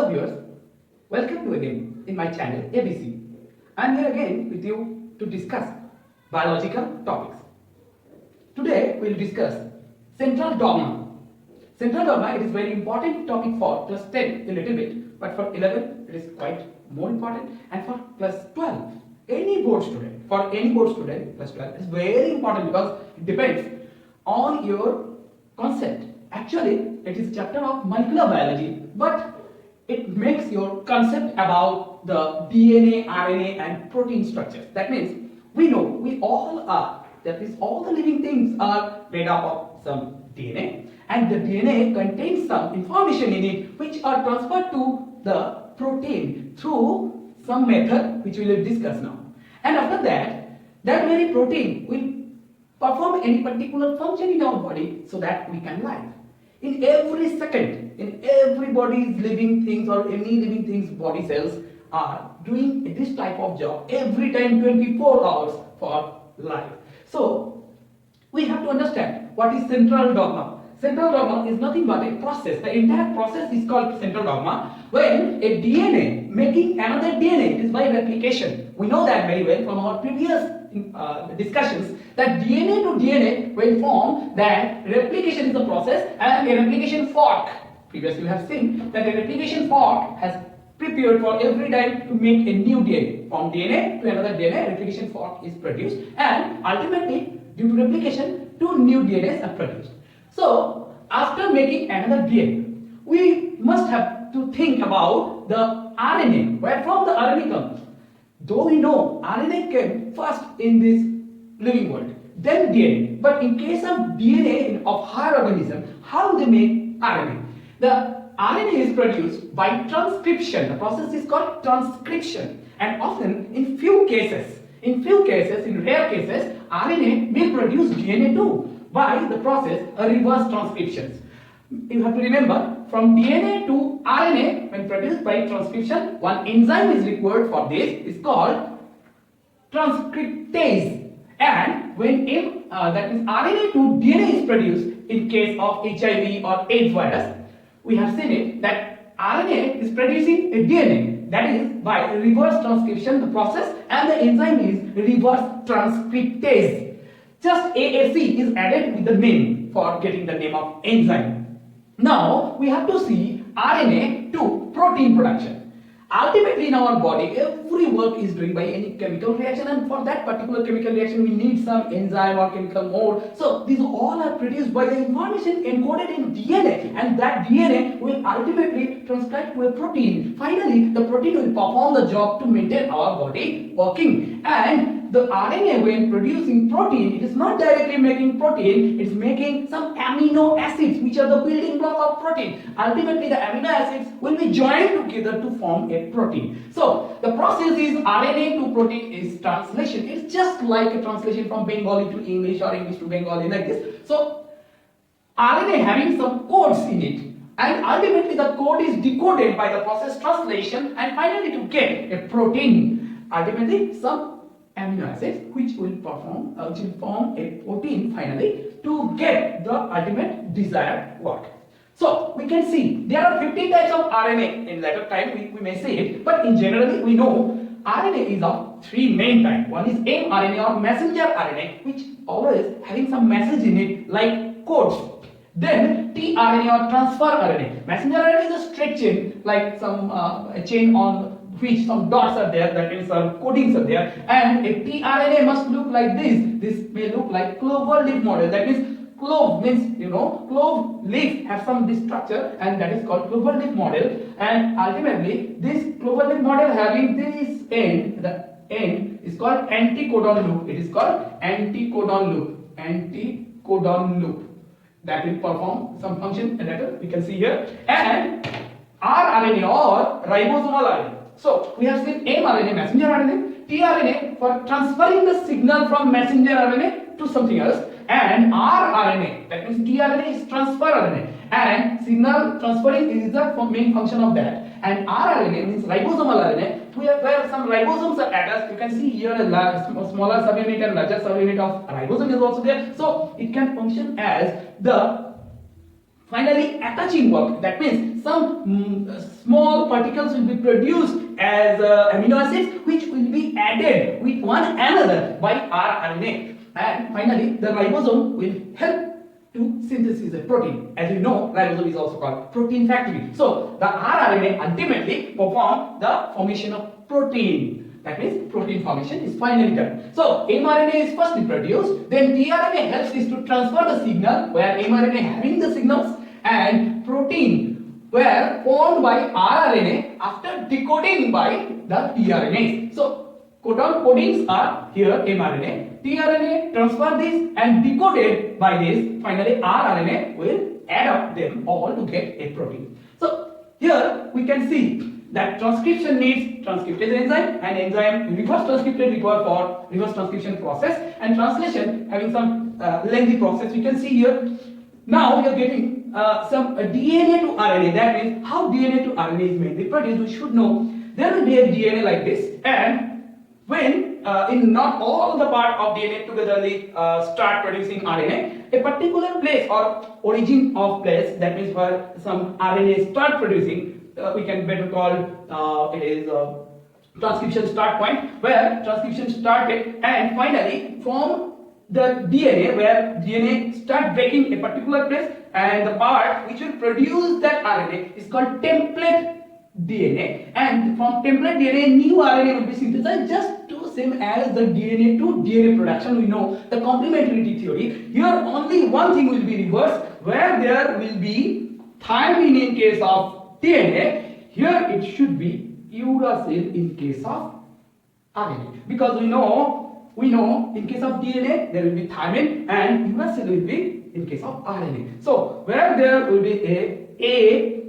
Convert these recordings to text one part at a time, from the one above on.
the viewers, welcome to again in my channel ABC. I am here again with you to discuss biological topics. Today we will discuss central dogma. Central dogma, it is very important topic for class 10 a little bit, but for 11 it is quite more important, and for class 12 any board student, for any board student class 12 is very important because it depends on your concept. Actually it is a chapter of molecular biology, but it makes your concept about the DNA, RNA and protein structures. That means we know we all are, that is all the living things are made up of some DNA, and the DNA contains some information in it which are transferred to the protein through some method which we will discuss now. And after that, that very protein will perform any particular function in our body so that we can live. In every second, in everybody's living things or any living things body cells are doing this type of job every time 24 hours for life. So we have to understand what is central dogma. Central dogma is nothing but a process. The entire process is called central dogma. When a DNA making another DNA, it is by replication. We know that very well from our previous discussions that DNA to DNA when formed, that replication is the process, and a replication fork. Previously we have seen that a replication fork has prepared for every time to make a new DNA. From DNA to another DNA, replication fork is produced, and ultimately due to replication, two new DNAs are produced. So after making another DNA, we must have to think about the RNA, where from the RNA comes. Though we know RNA came first in this living world, then DNA. But in case of DNA of higher organism, how they make RNA? The RNA is produced by transcription. The process is called transcription. And often in rare cases, RNA will produce DNA too by the process of reverse transcriptions. You have to remember, from DNA to RNA, when produced by transcription, one enzyme is required for this. It's called transcriptase. And when that means RNA to DNA is produced in case of HIV or AIDS virus, we have seen it that RNA is producing a DNA. That is by reverse transcription, the process, and the enzyme is reverse transcriptase. Just AAC is added with the name for getting the name of enzyme. Now we have to see RNA to protein production. Ultimately in our body, every work is doing by any chemical reaction, and for that particular chemical reaction we need some enzyme or chemical mode. So these all are produced by the information encoded in DNA, and that DNA will ultimately transcribe to a protein. Finally, the protein will perform the job to maintain our body working. And the RNA, when producing protein, it is not directly making protein, it is making some amino acids which are the building block of protein. Ultimately the amino acids will be joined together to form a protein. So the process is RNA to protein is translation. It's just like a translation from Bengali to English or English to Bengali, like this. So RNA having some codes in it, and ultimately the code is decoded by the process translation, and finally to get a protein, ultimately some amino acids which will form a protein finally to get the ultimate desired work. So we can see there are 15 types of RNA. In later time we may say it, but in generally we know RNA is of three main types. One is mRNA or messenger RNA, which always having some message in it like codes. Then tRNA or transfer RNA. Messenger RNA is a straight chain, like some a chain on which some dots are there, that means some codings are there, and a tRNA must look like this. This may look like clover leaf model. That means clove means, clove leaf has some this structure, and that is called clover leaf model. And ultimately this clover leaf model having this end, the end is called anticodon loop. It is called anticodon loop. Anticodon loop that will perform some function that we can see here. And rRNA or ribosomal RNA. So we have seen mRNA, messenger RNA, tRNA for transferring the signal from messenger RNA to something else, and rRNA, that means tRNA is transfer RNA, and signal transferring is the main function of that. And rRNA means ribosomal RNA, where some ribosomes are attached. You can see here a smaller subunit and larger subunit of ribosome is also there. So it can function as the finally attaching work. That means some small particles will be produced as amino acids, which will be added with one another by rRNA. And finally, the ribosome will help to synthesize a protein. As you know, ribosome is also called protein factory. So the rRNA ultimately perform the formation of protein. That means protein formation is finally done. So mRNA is firstly produced, then tRNA helps this to transfer the signal, where mRNA having the signals, and protein were formed by rRNA after decoding by the tRNAs. So codons are here mRNA, tRNA transfer this and decoded by this, finally rRNA will add up them all to get a protein. So here we can see that transcription needs transcriptase enzyme, and enzyme reverse transcriptase required for reverse transcription process, and translation having some lengthy process. We can see here. Now we are getting some DNA to RNA. That means how DNA to RNA is mainly produced. We should know there will be a DNA like this, and when in not all the part of DNA togetherly start producing RNA, a particular place or origin of place, that means where some RNA start producing, we can better call it is transcription start point, where transcription started, and finally from the DNA, where DNA start breaking a particular place, and the part which will produce that RNA is called template DNA, and from template DNA new RNA will be synthesized, just to same as the DNA to DNA production. We know the complementarity theory. Here only one thing will be reversed, where there will be thymine in case of DNA, here it should be uracil in case of RNA, because we know in case of DNA there will be thymine and uracil will be in case of RNA. So where there will be a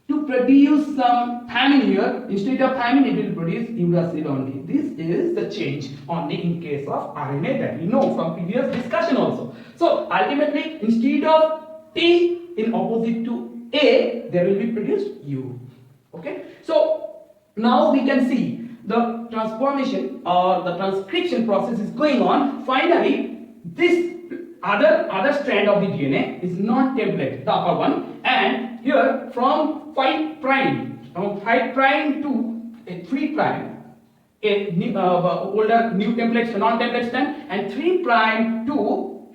to produce some thymine here, instead of thymine it will produce uracil only. This is the change only in case of RNA that we know from previous discussion also. So ultimately instead of T in opposite to A, there will be produced U. Okay, so now we can see the transformation or the transcription process is going on. Finally, this other strand of the DNA is not template, the upper one, and here from 5 prime to a 3 prime, a new, older new template, non-template strand, and 3 prime to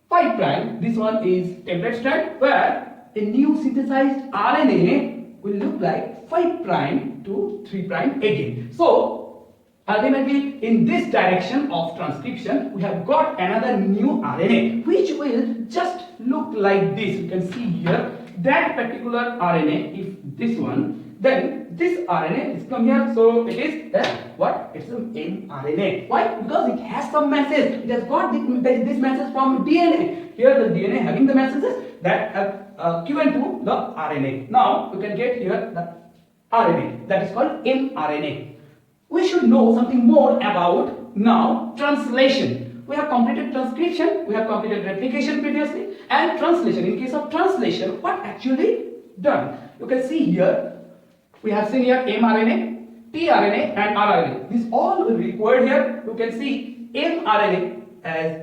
5 prime. This one is template strand, where a new synthesized RNA will look like 5 prime to 3 prime again. So ultimately in this direction of transcription we have got another new RNA which will just look like this. You can see here that particular RNA, if this one, then this RNA is come here, so it is what? It's an mRNA. Why? Because it has some message. It has got this message from DNA. Here the DNA having the messages that have given to the RNA. Now you can get here the RNA, that is called mRNA. We should know something more about now translation. We have completed transcription, we have completed replication previously, and translation. In case of translation, what actually done? You can see here, we have seen here mRNA, tRNA and rRNA. These all will be required here. You can see mRNA as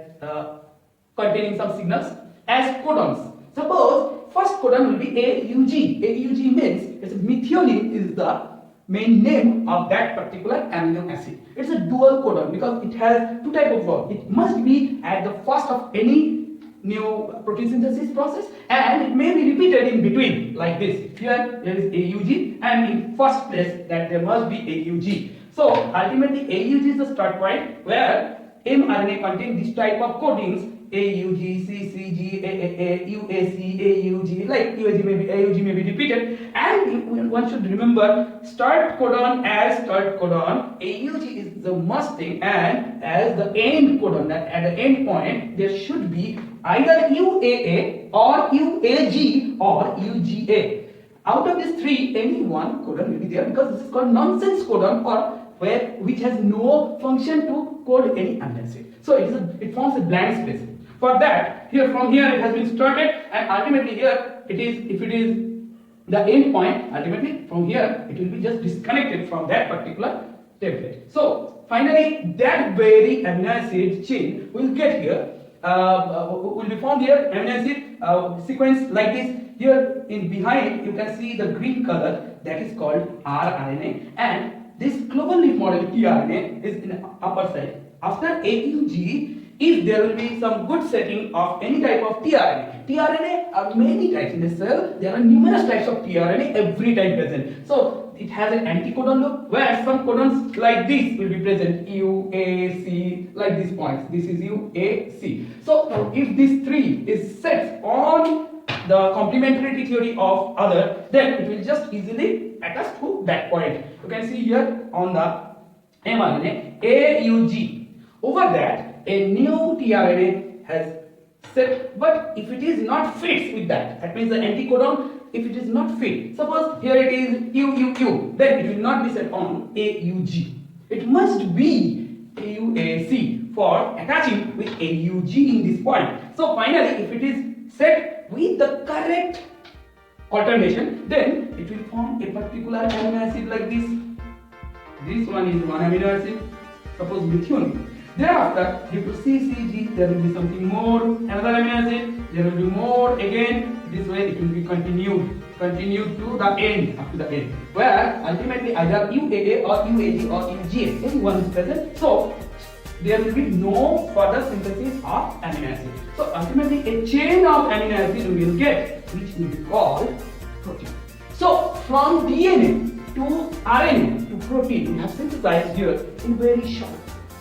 containing some signals as codons. Suppose first codon will be AUG. AUG means it's methionine is the main name of that particular amino acid. It's a dual codon because it has two types of work. It must be at the first of any new protein synthesis process, and it may be repeated in between like this. Here there is AUG, and in first place that there must be AUG. So ultimately AUG is the start point where mRNA contains this type of codings: AUG, CCG, AAA, UAC, AUG, like AUG may be repeated, and one should remember start codon as start codon. AUG is the must thing, and as the end codon, that at the end point there should be either UAA or UAG or UGA. Out of these three, any one codon will be there, because this is called nonsense codon, or which has no function to code any amino acid. So it forms a blank space. For that, from here it has been started, and ultimately here it is, if it is the end point, ultimately from here it will be just disconnected from that particular template. So finally that very amino acid chain will get here, will be formed here, amino acid sequence like this. Here in behind you can see the green color, that is called rRNA, and this clover leaf model tRNA is in the upper side. After AUG, if there will be some good setting of any type of tRNA. tRNA are many types in the cell. There are numerous types of tRNA every time present. So it has an anticodon loop where some codons like this will be present, U, A, C, like these points. This is U, A, C. So if this 3 is set on the complementarity theory of other, then it will just easily attach to that point. You can see here on the mRNA AUG. Over that, a new tRNA has set, but if it is not fits with that, that means the anticodon, if it is not fit, suppose here it is UUU, then it will not be set on AUG. It must be AUAC for attaching with AUG in this point. So finally, if it is set with the correct alternation, then it will form a particular amino acid like this. This one is one amino acid, suppose methionine. Thereafter, due to CCG, there will be something more, another amino acid, there will be more again. This way it will be continued to the end, up to the end, where ultimately either UAA or UAG or UGA, anyone is present. So there will be no further synthesis of amino acid. So ultimately a chain of amino acid we will get, which will be called protein. So from DNA to RNA to protein, we have synthesized here in very short.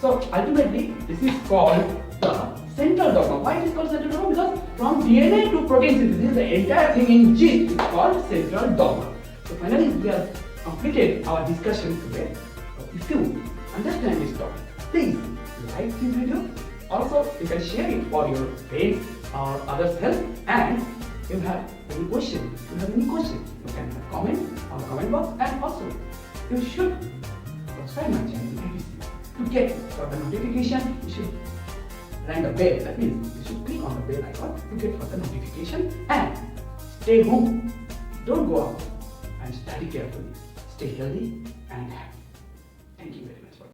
So ultimately this is called the central dogma. Why it is called central dogma? Because from DNA to protein synthesis, the entire thing in gist is called central dogma. So finally we have completed our discussion today. So if you understand this topic, please like this video. Also, you can share it for your friends or others' help. And if you have any question, you can comment on the comment box. And also, you should subscribe my channel to get further notification. You should ring the bell. That means you should click on the bell icon to get further notification. And stay home. Don't go out, and study carefully. Stay healthy and happy. Thank you very much.